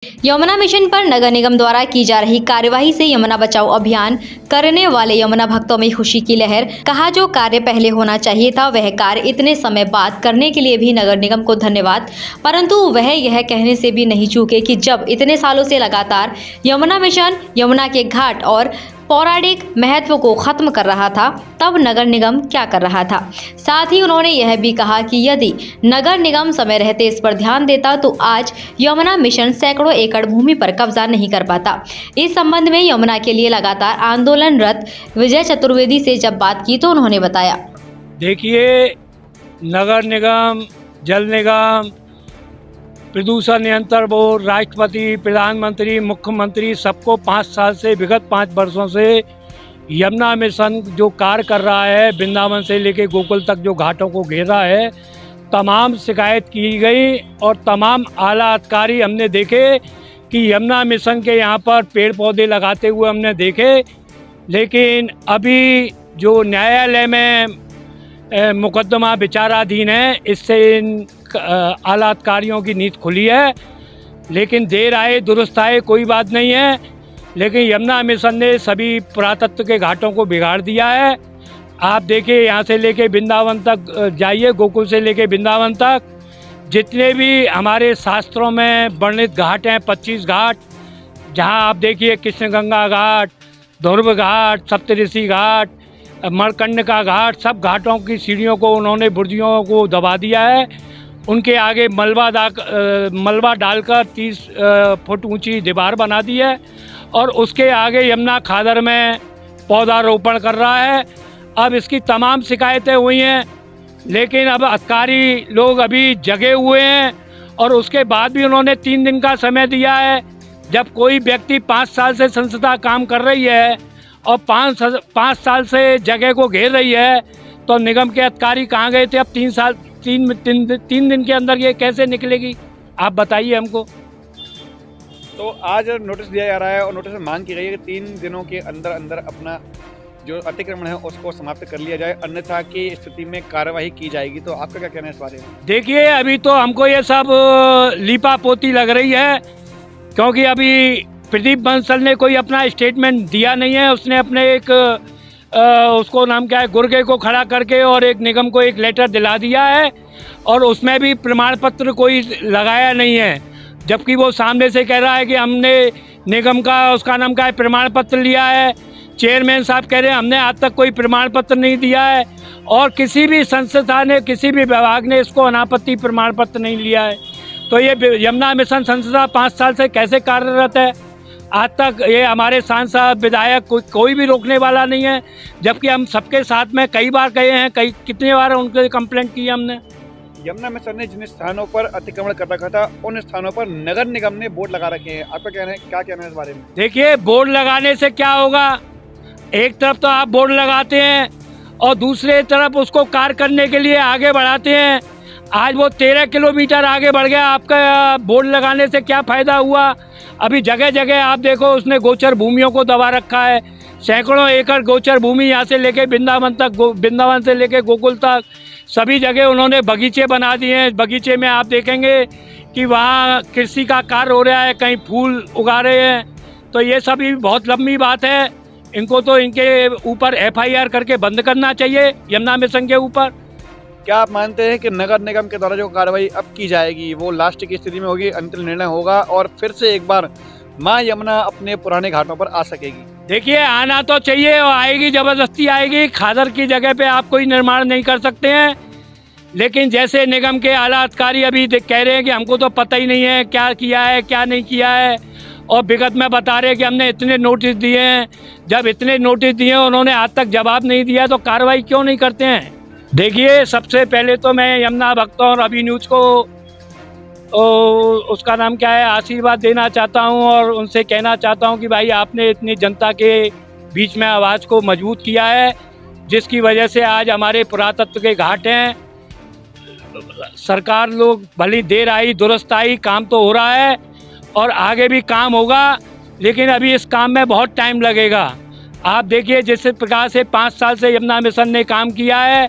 Yamuna mission पर नगर निगम द्वारा की जा रही कार्यवाही से यमुना बचाओ अभियान करने वाले यमुना भक्तों में खुशी की लहर। कहा, जो कार्य पहले होना चाहिए था वह कार्य इतने समय बाद करने के लिए भी नगर निगम को धन्यवाद। परंतु वह यह कहने से भी नहीं चूके कि जब इतने सालों से लगातार यमुना मिशन यमुना के घाट और पौराणिक महत्व को खत्म कर रहा था, तब नगर निगम क्या कर रहा था। साथ ही उन्होंने यह भी कहा कि यदि नगर निगम समय रहते इस पर ध्यान देता तो आज यमुना मिशन सैकड़ों एकड़ भूमि पर कब्जा नहीं कर पाता। इस संबंध में यमुना के लिए लगातार आंदोलनरत विजय चतुर्वेदी से जब बात की तो उन्होंने बताया, देखिए, नगर निगम, जल निगम, प्रदूषण नियंत्रण बोर्ड, राष्ट्रपति, प्रधानमंत्री, मुख्यमंत्री सबको 5 साल से, विगत 5 वर्षों से यमुना मिशन जो कार्य कर रहा है, वृंदावन से लेके गोकुल तक जो घाटों को घेर रहा है, तमाम शिकायत की गई और तमाम आला अधिकारी हमने देखे कि यमुना मिशन के यहाँ पर पेड़ पौधे लगाते हुए हमने देखे। लेकिन अभी जो न्यायालय में मुकदमा विचाराधीन है, इससे इन आला अधिकारियों की नींद खुली है। लेकिन देर आए दुरुस्त आए, कोई बात नहीं है। लेकिन यमुना मिशन ने सभी पुरातत्व के घाटों को बिगाड़ दिया है। आप देखिए, यहाँ से लेके वृंदावन तक जाइए, गोकुल से लेके वृंदावन तक जितने भी हमारे शास्त्रों में वर्णित घाट हैं, 25 घाट, जहाँ आप देखिए कृष्णगंगा घाट, ध्रुव घाट, सप्तऋषि घाट, मणिकर्णिका घाट, सब घाटों की सीढ़ियों को उन्होंने बुर्जियों को दबा दिया है। उनके आगे मलबा डालकर 30 फुट ऊंची दीवार बना दी है और उसके आगे यमुना खादर में पौधारोपण कर रहा है। अब इसकी तमाम शिकायतें हुई हैं, लेकिन अब अधिकारी लोग अभी जगे हुए हैं और उसके बाद भी उन्होंने 3 दिन का समय दिया है। जब कोई व्यक्ति 5 साल से संस्था काम कर रही है और 5 साल से जगह को घेर रही है, तो निगम के अधिकारी कहाँ गए थे? अब 3 दिन के अंदर ये कैसे निकलेगी, आप बताइए हमको। तो आज नोटिस दिया जा रहा है और नोटिस में मांग की गई है कि 3 दिनों के अंदर अंदर अपना जो अतिक्रमण है उसको समाप्त कर लिया जाए, अन्यथा की स्थिति में कार्रवाई की जाएगी। तो आपका क्या कहना है इस बारे में? देखिए, अभी तो हमको ये सब लीपा पोती लग रही है, क्योंकि अभी प्रदीप बंसल ने कोई अपना स्टेटमेंट दिया नहीं है। उसने अपने एक उसको नाम क्या है, गुर्गे को खड़ा करके और एक निगम को एक लेटर दिला दिया है और उसमें भी प्रमाण पत्र कोई लगाया नहीं है, जबकि वो सामने से कह रहा है कि हमने निगम का उसका नाम क्या है प्रमाण पत्र लिया है। चेयरमैन साहब कह रहे हैं हमने आज तक कोई प्रमाण पत्र नहीं दिया है और किसी भी संस्था ने, किसी भी विभाग ने इसको अनापत्ति प्रमाण पत्र नहीं लिया है। तो ये यमुना मिशन संस्था 5 साल से कैसे कार्यरत है? आज तक ये हमारे सांसद, विधायक, कोई भी रोकने वाला नहीं है, जबकि हम सबके साथ में कई बार गए हैं, कितनी बार उनके कंप्लेंट की हमने। यमुना मिशन ने जिन स्थानों पर अतिक्रमण कर रखा था उन स्थानों पर नगर निगम ने बोर्ड लगा रखे हैं। आपका क्या कहना है इस बारे में? देखिए, बोर्ड लगाने से क्या होगा? एक तरफ तो आप बोर्ड लगाते हैं और दूसरे तरफ उसको कार्य करने के लिए आगे बढ़ाते हैं। आज वो 13 किलोमीटर आगे बढ़ गया, आपका बोर्ड लगाने से क्या फ़ायदा हुआ? अभी जगह जगह आप देखो उसने गोचर भूमियों को दबा रखा है। सैकड़ों एकड़ गोचर भूमि यहाँ से लेके वृंदावन तक, वृंदावन से लेके गोकुल तक सभी जगह उन्होंने बगीचे बना दिए हैं। बगीचे में आप देखेंगे कि वहाँ कृषि का कार्य हो रहा है, कहीं फूल उगा रहे हैं। तो ये सभी बहुत लंबी बात है। इनको तो इनके ऊपर FIR करके बंद करना चाहिए, यमुना मिशन के ऊपर। क्या आप मानते हैं कि नगर निगम के द्वारा जो कार्रवाई अब की जाएगी वो लास्ट की स्थिति में होगी, अंतिम निर्णय होगा और फिर से एक बार माँ यमुना अपने पुराने घाटों पर आ सकेगी? देखिए, आना तो चाहिए और आएगी, ज़बरदस्ती आएगी। खादर की जगह पे आप कोई निर्माण नहीं कर सकते हैं। लेकिन जैसे निगम के आला अधिकारी अभी कह रहे हैं कि हमको तो पता ही नहीं है क्या किया है क्या नहीं किया है, और विगत में बता रहे हैं कि हमने इतने नोटिस दिए हैं। जब इतने नोटिस दिए उन्होंने आज तक जवाब नहीं दिया, तो कार्रवाई क्यों नहीं करते हैं? देखिए, सबसे पहले तो मैं यमुना भक्तों और अभी न्यूज़ को उसका नाम क्या है आशीर्वाद देना चाहता हूं और उनसे कहना चाहता हूं कि भाई आपने इतनी जनता के बीच में आवाज़ को मजबूत किया है, जिसकी वजह से आज हमारे पुरातत्व के घाट हैं। सरकार लोग भली देर आई दुरुस्त आई, काम तो हो रहा है और आगे भी काम होगा, लेकिन अभी इस काम में बहुत टाइम लगेगा। आप देखिए, जिस प्रकार से 5 साल से यमुना मिशन ने काम किया है,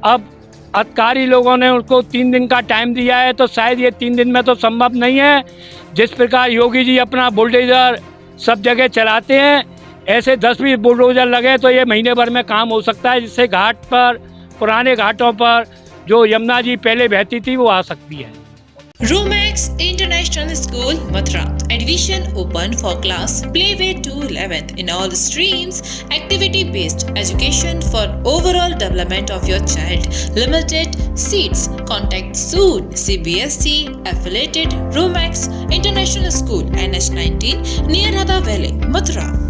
अब अधिकारी लोगों ने उसको 3 दिन का टाइम दिया है, तो शायद ये 3 दिन में तो संभव नहीं है। जिस प्रकार योगी जी अपना बुलडोजर सब जगह चलाते हैं, ऐसे 10-20 बुलडोजर लगे तो ये महीने भर में काम हो सकता है, जिससे घाट पर, पुराने घाटों पर जो यमुना जी पहले बहती थी वो आ सकती है। Romax International School, Mathura. Admission open for class Playway to 11th in all streams. Activity-based education for overall development of your child. Limited seats. Contact soon. CBSE affiliated Romax International School, NH19 near Radha Valley, Mathura.